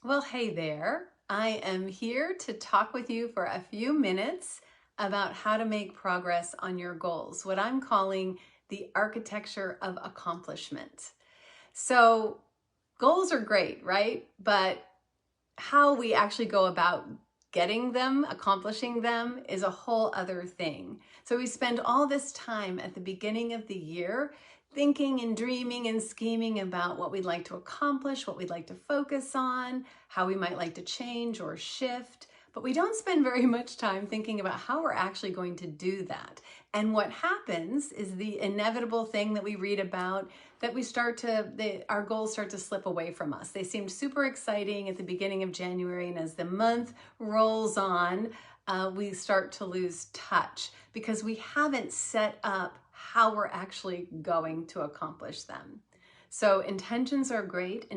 Well, hey there. I am here to talk with you for a few minutes about how to make progress on your goals, what I'm calling the architecture of accomplishment. So, goals are great, right? But how we actually go about getting them, accomplishing them, is a whole other thing. So we spend all this time at the beginning of the year thinking and dreaming and scheming about what we'd like to accomplish, what we'd like to focus on, how we might like to change or shift. But we don't spend very much time thinking about how we're actually going to do that. And what happens is the inevitable thing that we read about, that our goals start to slip away from us. They seemed super exciting at the beginning of January, and as the month rolls on, we start to lose touch because we haven't set up how we're actually going to accomplish them. So intentions are great.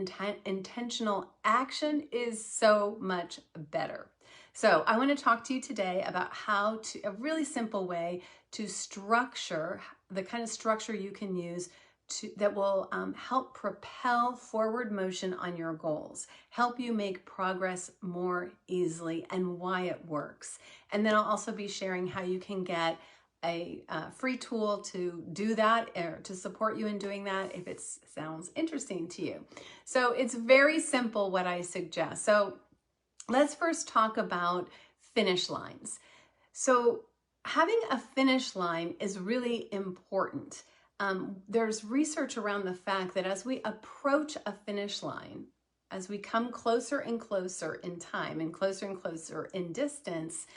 Intentional action is so much better. So I want to talk to you today about a really simple way to structure, the kind of structure you can use that will help propel forward motion on your goals, help you make progress more easily, and why it works. And then I'll also be sharing how you can get a free tool to do that, or to support you in doing that if it sounds interesting to you. So it's very simple what I suggest. So let's first talk about finish lines. So having a finish line is really important. There's research around the fact that as we approach a finish line, as we come closer and closer in time and closer in distance,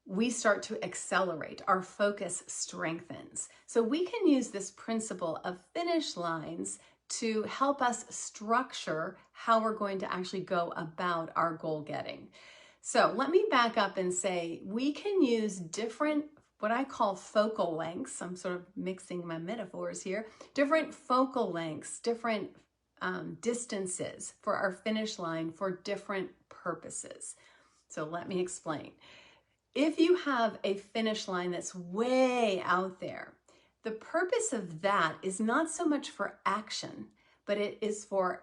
we start to accelerate. Our focus strengthens. So we can use this principle of finish lines to help us structure how we're going to actually go about our goal getting. So let me back up and say we can use different, what I call focal lengths. I'm sort of mixing my metaphors here. Different focal lengths, different distances for our finish line for different purposes. So let me explain. If you have a finish line that's way out there, the purpose of that is not so much for action, but it is for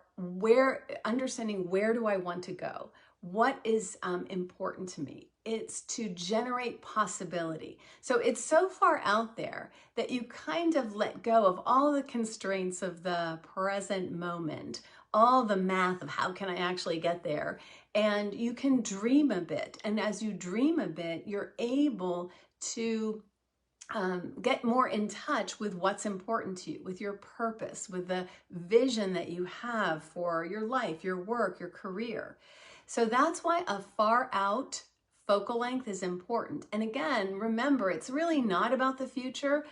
understanding where do I want to go? What is important to me? It's to generate possibility. So it's so far out there that you kind of let go of all the constraints of the present moment, all the math of how can I actually get there, and you can dream a bit. And as you dream a bit, you're able to get more in touch with what's important to you, with your purpose, with the vision that you have for your life, your work, your career. So that's why a far out focal length is important. And again, remember, it's really not about the future.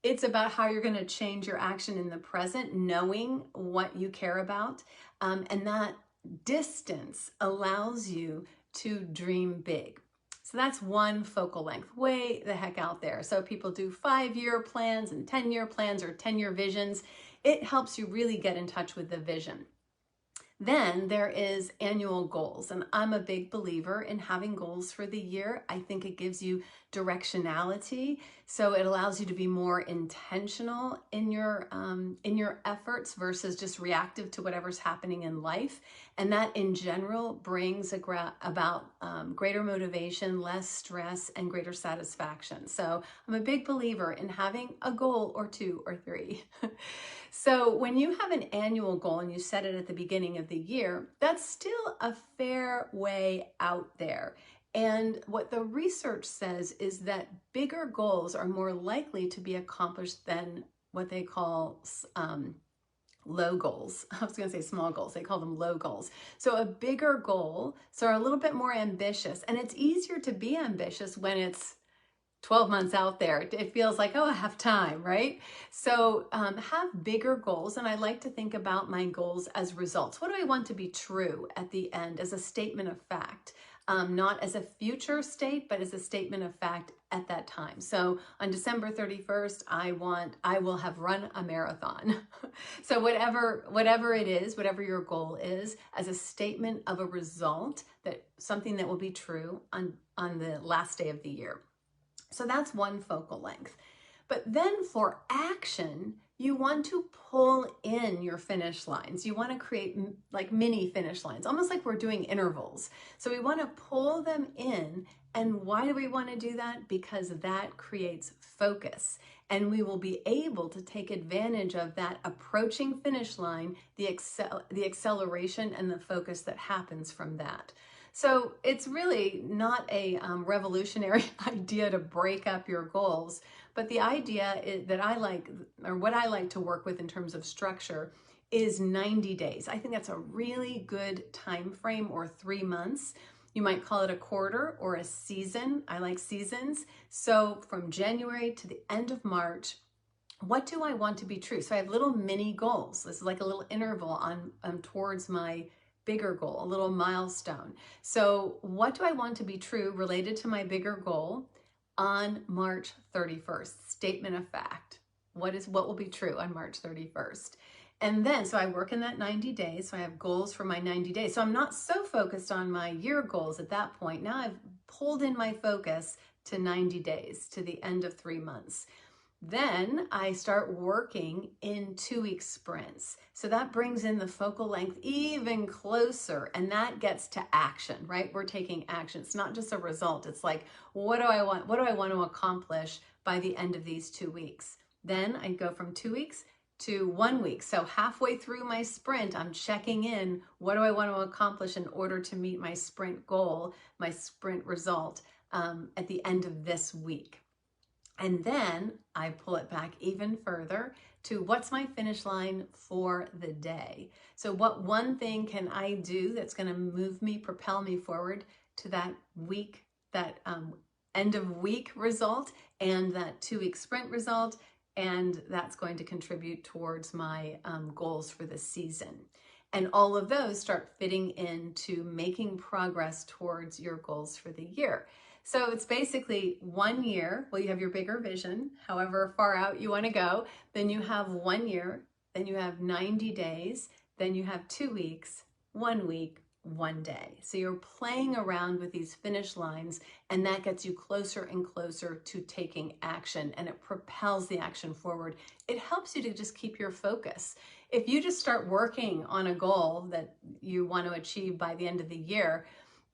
It's about how you're going to change your action in the present, knowing what you care about. And that distance allows you to dream big. So that's one focal length, way the heck out there. So people do 5-year plans and 10-year plans or 10-year visions. It helps you really get in touch with the vision. Then there is annual goals, and I'm a big believer in having goals for the year. I think it gives you directionality, so it allows you to be more intentional in your efforts versus just reactive to whatever's happening in life. And that in general brings about greater motivation, less stress, and greater satisfaction. So I'm a big believer in having a goal or 2 or 3. So when you have an annual goal and you set it at the beginning of the year, that's still a fair way out there. And what the research says is that bigger goals are more likely to be accomplished than what they call low goals. I was going to say small goals. They call them low goals. So a bigger goal, so a little bit more ambitious. And it's easier to be ambitious when it's 12 months out there. It feels like, oh, I have time, right? So have bigger goals. And I like to think about my goals as results. What do I want to be true at the end as a statement of fact? Not as a future state, but as a statement of fact at that time. So on December 31st, I will have run a marathon. So whatever it is, whatever your goal is, as a statement of a result, that something that will be true on the last day of the year. So that's one focal length. But then for action, you want to pull in your finish lines. You want to create like mini finish lines, almost like we're doing intervals. So we want to pull them in. And why do we want to do that? Because that creates focus. And we will be able to take advantage of that approaching finish line, the acceleration and the focus that happens from that. So it's really not a revolutionary idea to break up your goals, but the idea is, that I like, or what I like to work with in terms of structure, is 90 days. I think that's a really good time frame, or 3 months. You might call it a quarter or a season. I like seasons. So from January to the end of March, what do I want to be true? So I have little mini goals. This is like a little interval on towards my bigger goal, a little milestone. So what do I want to be true related to my bigger goal on March 31st? Statement of fact. What will be true on March 31st? And then, so I work in that 90 days. So I have goals for my 90 days. So I'm not so focused on my year goals at that point. Now I've pulled in my focus to 90 days, to the end of 3 months. Then I start working in 2-week sprints. So that brings in the focal length even closer, and that gets to action, right? We're taking action. It's not just a result. It's like, what do I want? What do I want to accomplish by the end of these 2 weeks? Then I go from 2 weeks to 1 week. So halfway through my sprint, I'm checking in. What do I want to accomplish in order to meet my sprint goal, my sprint result at the end of this week? And then I pull it back even further to what's my finish line for the day. So what one thing can I do that's going to move me, propel me forward to that week, that end of week result and that 2-week sprint result, and that's going to contribute towards my goals for the season. And all of those start fitting into making progress towards your goals for the year. So it's basically 1 year. Well, you have your bigger vision, however far out you want to go. Then you have 1 year, then you have 90 days, then you have 2 weeks, 1 week, 1 day. So you're playing around with these finish lines, and that gets you closer and closer to taking action, and it propels the action forward. It helps you to just keep your focus. If you just start working on a goal that you want to achieve by the end of the year,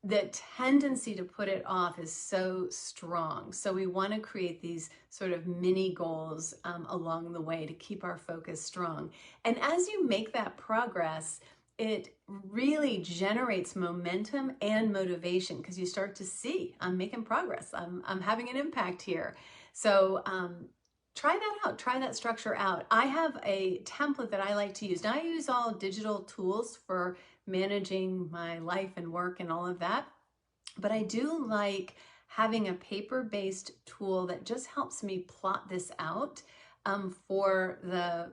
the tendency to put it off is so strong. So we want to create these sort of mini goals along the way to keep our focus strong. And as you make that progress, it really generates momentum and motivation, because you start to see, I'm making progress. I'm having an impact here. So try that out. Try that structure out. I have a template that I like to use. Now I use all digital tools for managing my life and work and all of that. But I do like having a paper-based tool that just helps me plot this out for the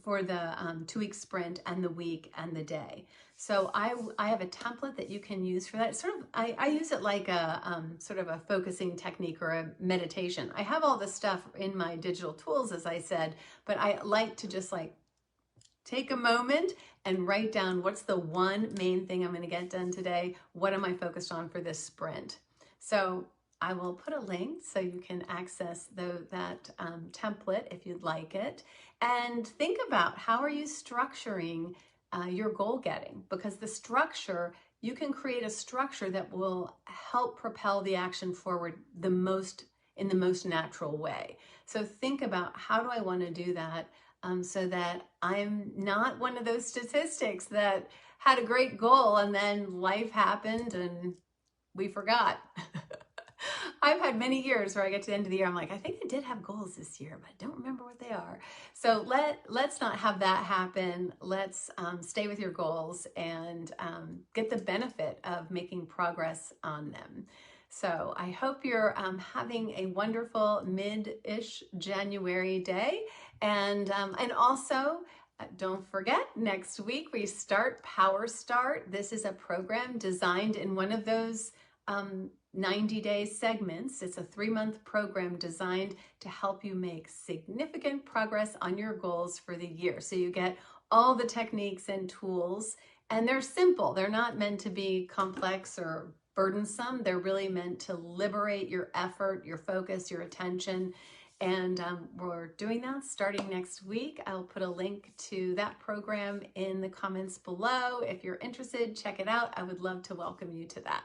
2-week sprint and the week and the day. So I have a template that you can use for that. It's sort of, I use it like a sort of a focusing technique or a meditation. I have all this stuff in my digital tools, as I said, but I like to just like take a moment and write down, what's the one main thing I'm going to get done today? What am I focused on for this sprint? So I will put a link so you can access that template if you'd like it. And think about, how are you structuring your goal getting? Because the structure, you can create a structure that will help propel the action forward in the most natural way. So think about, how do I want to do that? So that I'm not one of those statistics that had a great goal and then life happened and we forgot. I've had many years where I get to the end of the year, I'm like, I think I did have goals this year, but I don't remember what they are. So let's not have that happen. Let's stay with your goals and get the benefit of making progress on them. So I hope you're having a wonderful mid-ish January day. And also, don't forget, next week we start Power Start. This is a program designed in one of those 90-day segments. It's a 3-month program designed to help you make significant progress on your goals for the year. So you get all the techniques and tools, and they're simple. They're not meant to be complex or burdensome. They're really meant to liberate your effort, your focus, your attention, And we're doing that starting next week. I'll put a link to that program in the comments below. If you're interested, check it out. I would love to welcome you to that.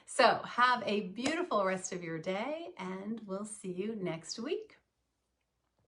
So have a beautiful rest of your day, and we'll see you next week.